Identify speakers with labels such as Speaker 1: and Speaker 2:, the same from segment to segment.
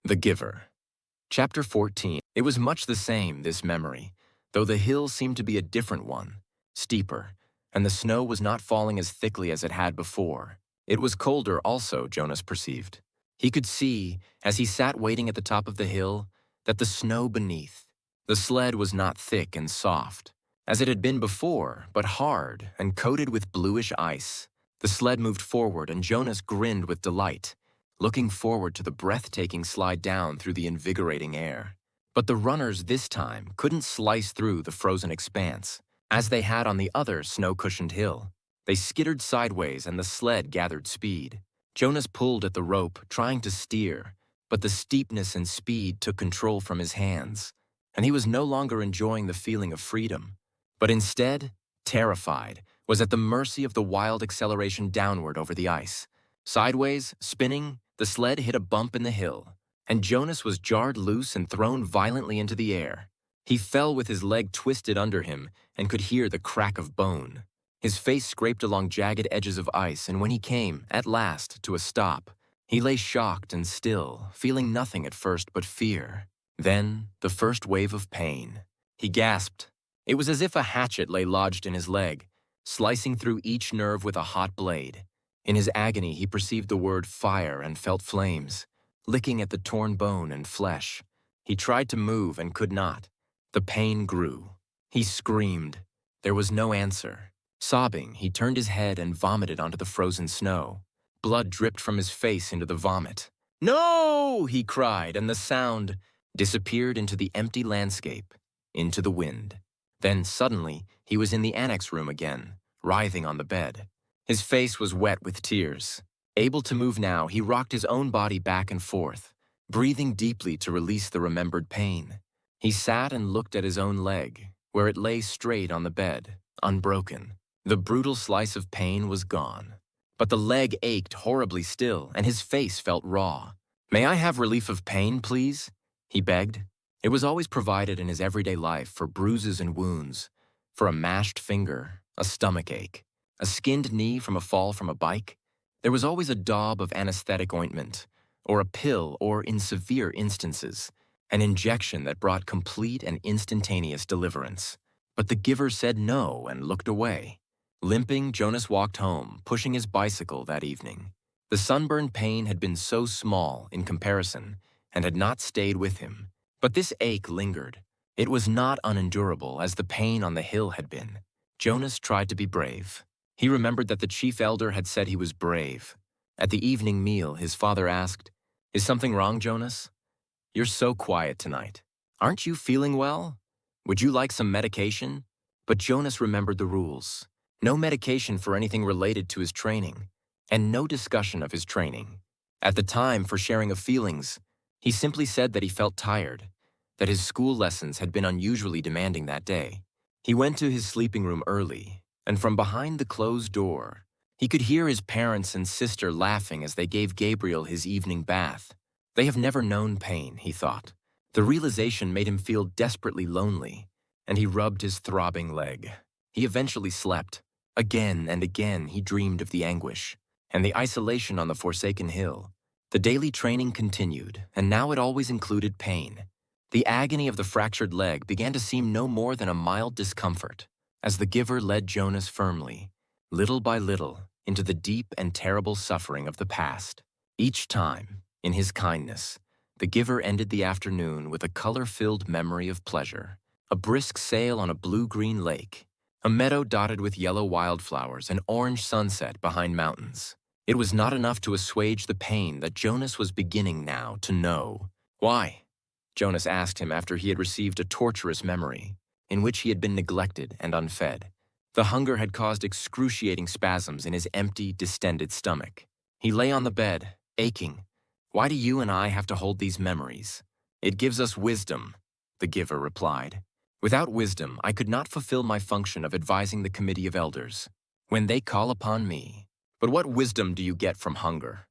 Speaker 1: The Giver. Chapter 14. It was much the same, this memory, though the hill seemed to be a different one, steeper, and the snow was not falling as thickly as it had before. It was colder also, Jonas perceived. He could see, as he sat waiting at the top of the hill, that the snow beneath, the sled was not thick and soft, as it had been before, but hard and coated with bluish ice. The sled moved forward, and Jonas grinned with delight, looking forward to the breathtaking slide down through the invigorating air. But the runners this time couldn't slice through the frozen expanse, as they had on the other snow-cushioned hill. They skittered sideways, and the sled gathered speed. Jonas pulled at the rope, trying to steer, but the steepness and speed took control from his hands, and he was no longer enjoying the feeling of freedom, but instead, terrified, was at the mercy of the wild acceleration downward over the ice. Sideways, spinning, the sled hit a bump in the hill, and Jonas was jarred loose and thrown violently into the air. He fell with his leg twisted under him and could hear the crack of bone. His face scraped along jagged edges of ice, and when he came, at last, to a stop, he lay shocked and still, feeling nothing at first but fear. Then, the first wave of pain. He gasped. It was as if a hatchet lay lodged in his leg, slicing through each nerve with a hot blade. In his agony, he perceived the word fire and felt flames, licking at the torn bone and flesh. He tried to move and could not. The pain grew. He screamed. There was no answer. Sobbing, he turned his head and vomited onto the frozen snow. Blood dripped from his face into the vomit. "No!" he cried, and the sound disappeared into the empty landscape, into the wind. Then suddenly, he was in the annex room again, writhing on the bed. His face was wet with tears. Able to move now, he rocked his own body back and forth, breathing deeply to release the remembered pain. He sat and looked at his own leg, where it lay straight on the bed, unbroken. The brutal slice of pain was gone. But the leg ached horribly still, and his face felt raw. "May I have relief of pain, please?" he begged. It was always provided in his everyday life for bruises and wounds, for a mashed finger, a stomach ache, a skinned knee from a fall from a bike. There was always a daub of anesthetic ointment, or a pill, or, in severe instances, an injection that brought complete and instantaneous deliverance. But the giver said no and looked away. Limping, Jonas walked home, pushing his bicycle that evening. The sunburned pain had been so small in comparison and had not stayed with him. But this ache lingered. It was not unendurable as the pain on the hill had been. Jonas tried to be brave. He remembered that the chief elder had said he was brave. At the evening meal, his father asked, "Is something wrong, Jonas? You're so quiet tonight. Aren't you feeling well? Would you like some medication?" But Jonas remembered the rules. No medication for anything related to his training, and no discussion of his training. At the time, for sharing of feelings, he simply said that he felt tired, that his school lessons had been unusually demanding that day. He went to his sleeping room early, and from behind the closed door, he could hear his parents and sister laughing as they gave Gabriel his evening bath. They have never known pain, he thought. The realization made him feel desperately lonely, and he rubbed his throbbing leg. He eventually slept. Again and again he dreamed of the anguish and the isolation on the forsaken hill. The daily training continued, and now it always included pain. The agony of the fractured leg began to seem no more than a mild discomfort, as the giver led Jonas firmly, little by little, into the deep and terrible suffering of the past. Each time, in his kindness, the giver ended the afternoon with a color-filled memory of pleasure. A brisk sail on a blue-green lake, a meadow dotted with yellow wildflowers, an orange sunset behind mountains. It was not enough to assuage the pain that Jonas was beginning now to know. "Why?" Jonas asked him after he had received a torturous memory, in which he had been neglected and unfed. The hunger had caused excruciating spasms in his empty, distended stomach. He lay on the bed, aching. "Why do you and I have to hold these memories?" "It gives us wisdom," the giver replied. "Without wisdom, I could not fulfill my function of advising the committee of elders when they call upon me. But what wisdom do you get from hunger?"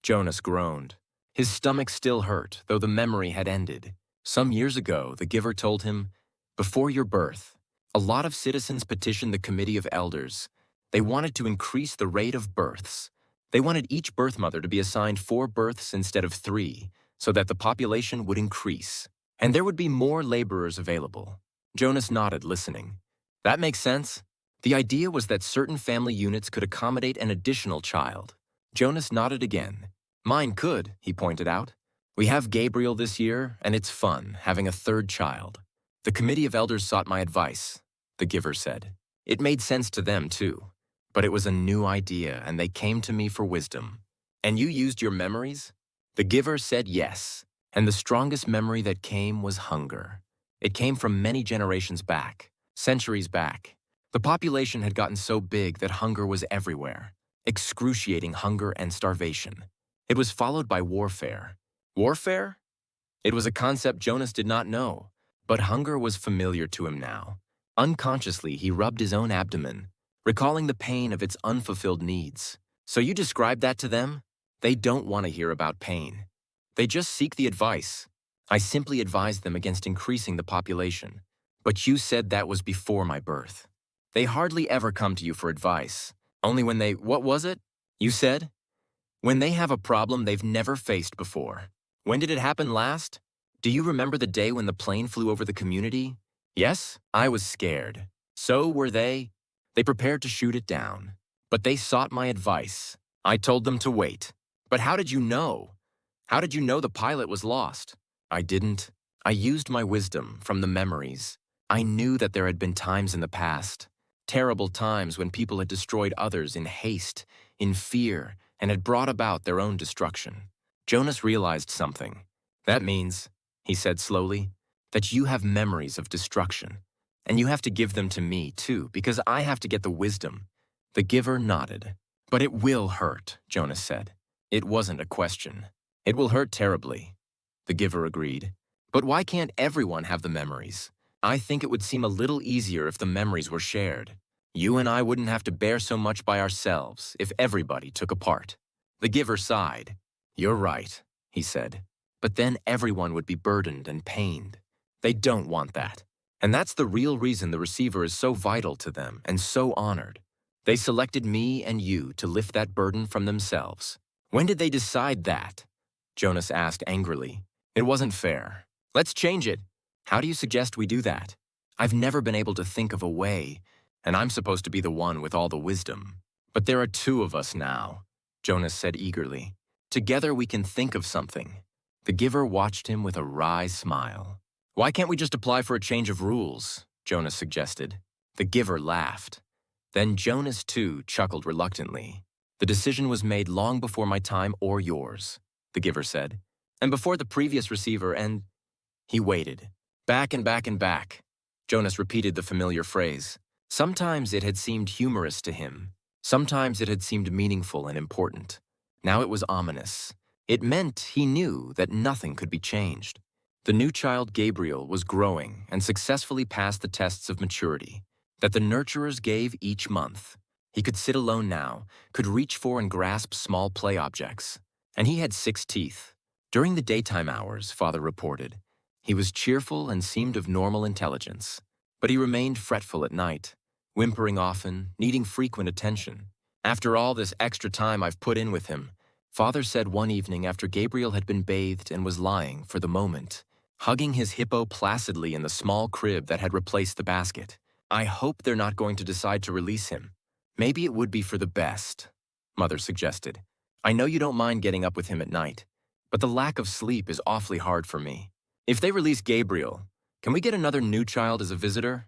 Speaker 1: Jonas groaned. His stomach still hurt, though the memory had ended. Some years ago, the giver told him, "Before your birth, a lot of citizens petitioned the committee of elders. They wanted to increase the rate of births. They wanted each birth mother to be assigned 4 births instead of 3, so that the population would increase, and there would be more laborers available. Jonas nodded, listening. That makes sense. The idea was that certain family units could accommodate an additional child. Jonas nodded again. Mine could, he pointed out. We have Gabriel this year, and it's fun, having a third child. The committee of elders sought my advice, the giver said. It made sense to them, too. But it was a new idea, and they came to me for wisdom. And you used your memories? The giver said yes, and the strongest memory that came was hunger. It came from many generations back, centuries back. The population had gotten so big that hunger was everywhere, excruciating hunger and starvation. It was followed by warfare. Warfare? It was a concept Jonas did not know, but hunger was familiar to him now. Unconsciously, he rubbed his own abdomen, recalling the pain of its unfulfilled needs. So you describe that to them? They don't want to hear about pain. They just seek the advice. I simply advised them against increasing the population. But you said that was before my birth. They hardly ever come to you for advice. Only when they, what was it? You said? When they have a problem they've never faced before. When did it happen last? Do you remember the day when the plane flew over the community? Yes, I was scared. So were they. They prepared to shoot it down. But they sought my advice. I told them to wait. But how did you know? How did you know the pilot was lost? I didn't. I used my wisdom from the memories. I knew that there had been times in the past, terrible times when people had destroyed others in haste, in fear, and had brought about their own destruction. Jonas realized something. That means, he said slowly, that you have memories of destruction. And you have to give them to me, too, because I have to get the wisdom. The giver nodded. But it will hurt, Jonas said. It wasn't a question. It will hurt terribly. The giver agreed. But why can't everyone have the memories? I think it would seem a little easier if the memories were shared. You and I wouldn't have to bear so much by ourselves if everybody took a part. The giver sighed. You're right, he said. But then everyone would be burdened and pained. They don't want that. And that's the real reason the receiver is so vital to them and so honored. They selected me and you to lift that burden from themselves. When did they decide that? Jonas asked angrily. It wasn't fair. Let's change it. How do you suggest we do that? I've never been able to think of a way, and I'm supposed to be the one with all the wisdom. But there are two of us now, Jonas said eagerly. Together we can think of something. The giver watched him with a wry smile. Why can't we just apply for a change of rules? Jonas suggested. The giver laughed. Then Jonas, too, chuckled reluctantly. The decision was made long before my time or yours, the giver said, and before the previous receiver, and he waited. Back and back and back. Jonas repeated the familiar phrase. Sometimes it had seemed humorous to him. Sometimes it had seemed meaningful and important. Now it was ominous. It meant he knew that nothing could be changed. The new child, Gabriel, was growing and successfully passed the tests of maturity that the nurturers gave each month. He could sit alone now, could reach for and grasp small play objects. And he had 6 teeth. During the daytime hours, Father reported, he was cheerful and seemed of normal intelligence. But he remained fretful at night, whimpering often, needing frequent attention. After all this extra time I've put in with him, Father said one evening after Gabriel had been bathed and was lying, for the moment, hugging his hippo placidly in the small crib that had replaced the basket. I hope they're not going to decide to release him. Maybe it would be for the best, Mother suggested. I know you don't mind getting up with him at night, but the lack of sleep is awfully hard for me. If they release Gabriel, can we get another new child as a visitor?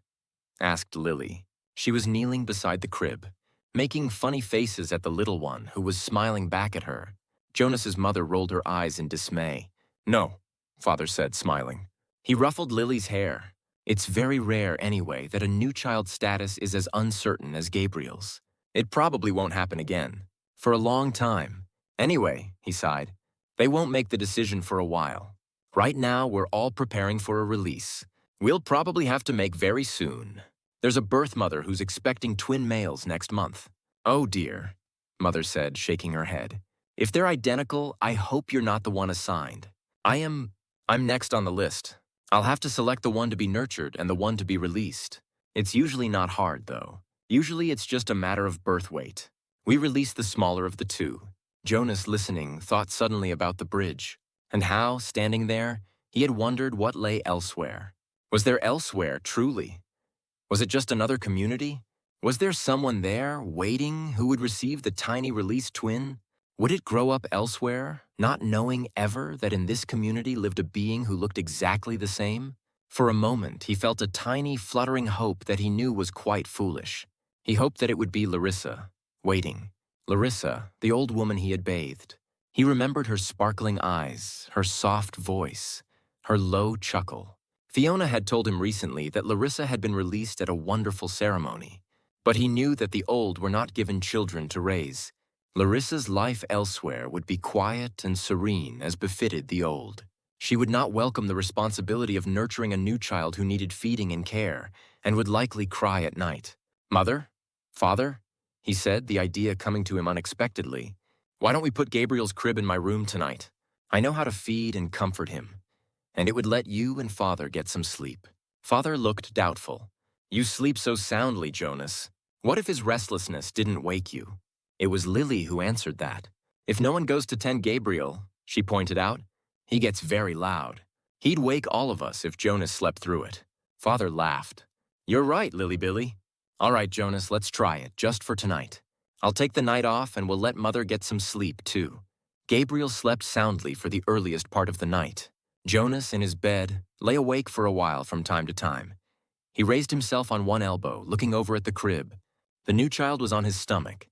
Speaker 1: Asked Lily. She was kneeling beside the crib, making funny faces at the little one who was smiling back at her. Jonas's mother rolled her eyes in dismay. No, Father said, smiling. He ruffled Lily's hair. It's very rare anyway that a new child's status is as uncertain as Gabriel's. It probably won't happen again. For a long time. Anyway, he sighed, they won't make the decision for a while. Right now, we're all preparing for a release. We'll probably have to make very soon. There's a birth mother who's expecting twin males next month. Oh dear, Mother said, shaking her head. If they're identical, I hope you're not the one assigned. I'm next on the list. I'll have to select the one to be nurtured and the one to be released. It's usually not hard, though. Usually it's just a matter of birth weight. We release the smaller of the two. Jonas, listening, thought suddenly about the bridge. and how, standing there, he had wondered what lay elsewhere. Was there elsewhere, truly? Was it just another community? Was there someone there, waiting, who would receive the tiny released twin? Would it grow up elsewhere, not knowing ever that in this community lived a being who looked exactly the same? For a moment, he felt a tiny, fluttering hope that he knew was quite foolish. He hoped that it would be Larissa, waiting. Larissa, the old woman he had bathed. He remembered her sparkling eyes, her soft voice, her low chuckle. Fiona had told him recently that Larissa had been released at a wonderful ceremony, but he knew that the old were not given children to raise. Larissa's life elsewhere would be quiet and serene as befitted the old. She would not welcome the responsibility of nurturing a new child who needed feeding and care, and would likely cry at night. "Mother? Father?" he said, the idea coming to him unexpectedly. "Why don't we put Gabriel's crib in my room tonight? I know how to feed and comfort him, and it would let you and Father get some sleep." Father looked doubtful. "You sleep so soundly, Jonas. What if his restlessness didn't wake you?" It was Lily who answered that. "If no one goes to tend Gabriel," she pointed out, "he gets very loud. He'd wake all of us if Jonas slept through it." Father laughed. "You're right, Lily Billy. All right, Jonas, let's try it, just for tonight. I'll take the night off and we'll let Mother get some sleep, too." Gabriel slept soundly for the earliest part of the night. Jonas, in his bed, lay awake for a while from time to time. He raised himself on one elbow, looking over at the crib. The new child was on his stomach.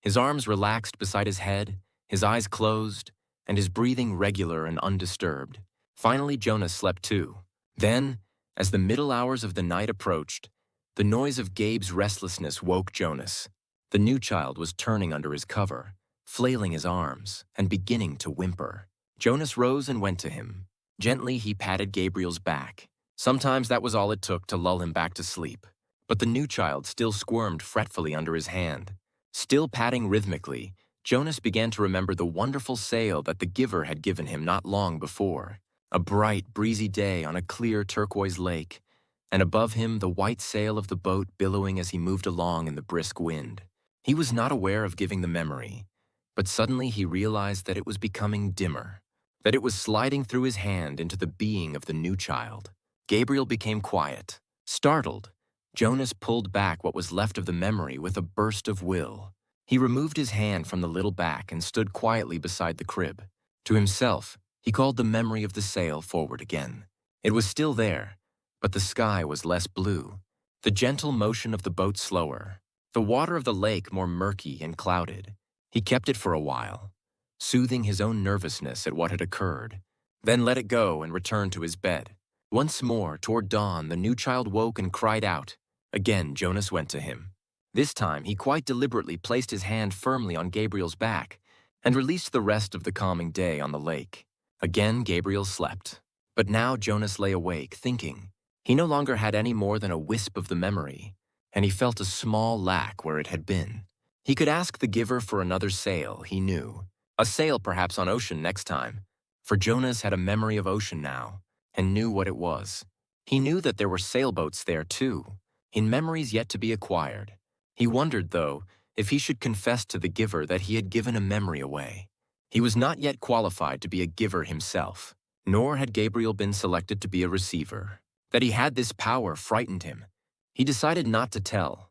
Speaker 1: His arms relaxed beside his head, his eyes closed, and his breathing regular and undisturbed. Finally, Jonas slept too. Then, as the middle hours of the night approached, the noise of Gabe's restlessness woke Jonas. The new child was turning under his cover, flailing his arms, and beginning to whimper. Jonas rose and went to him. Gently, he patted Gabriel's back. Sometimes that was all it took to lull him back to sleep. But the new child still squirmed fretfully under his hand. Still patting rhythmically, Jonas began to remember the wonderful sail that the giver had given him not long before. A bright, breezy day on a clear turquoise lake, and above him the white sail of the boat billowing as he moved along in the brisk wind. He was not aware of giving the memory, but suddenly he realized that it was becoming dimmer, that it was sliding through his hand into the being of the new child. Gabriel became quiet. Startled, Jonas pulled back what was left of the memory with a burst of will. He removed his hand from the little back and stood quietly beside the crib. To himself, he called the memory of the sail forward again. It was still there, but the sky was less blue, the gentle motion of the boat slower, the water of the lake more murky and clouded. He kept it for a while, soothing his own nervousness at what had occurred, then let it go and returned to his bed. Once more, toward dawn, the new child woke and cried out. Again, Jonas went to him. This time, he quite deliberately placed his hand firmly on Gabriel's back and released the rest of the calming day on the lake. Again, Gabriel slept. But now Jonas lay awake, thinking. He no longer had any more than a wisp of the memory, and he felt a small lack where it had been. He could ask the giver for another sail, he knew. A sail perhaps on ocean next time, for Jonas had a memory of ocean now, and knew what it was. He knew that there were sailboats there too, in memories yet to be acquired. He wondered, though, if he should confess to the giver that he had given a memory away. He was not yet qualified to be a giver himself, nor had Gabriel been selected to be a receiver. That he had this power frightened him. He decided not to tell,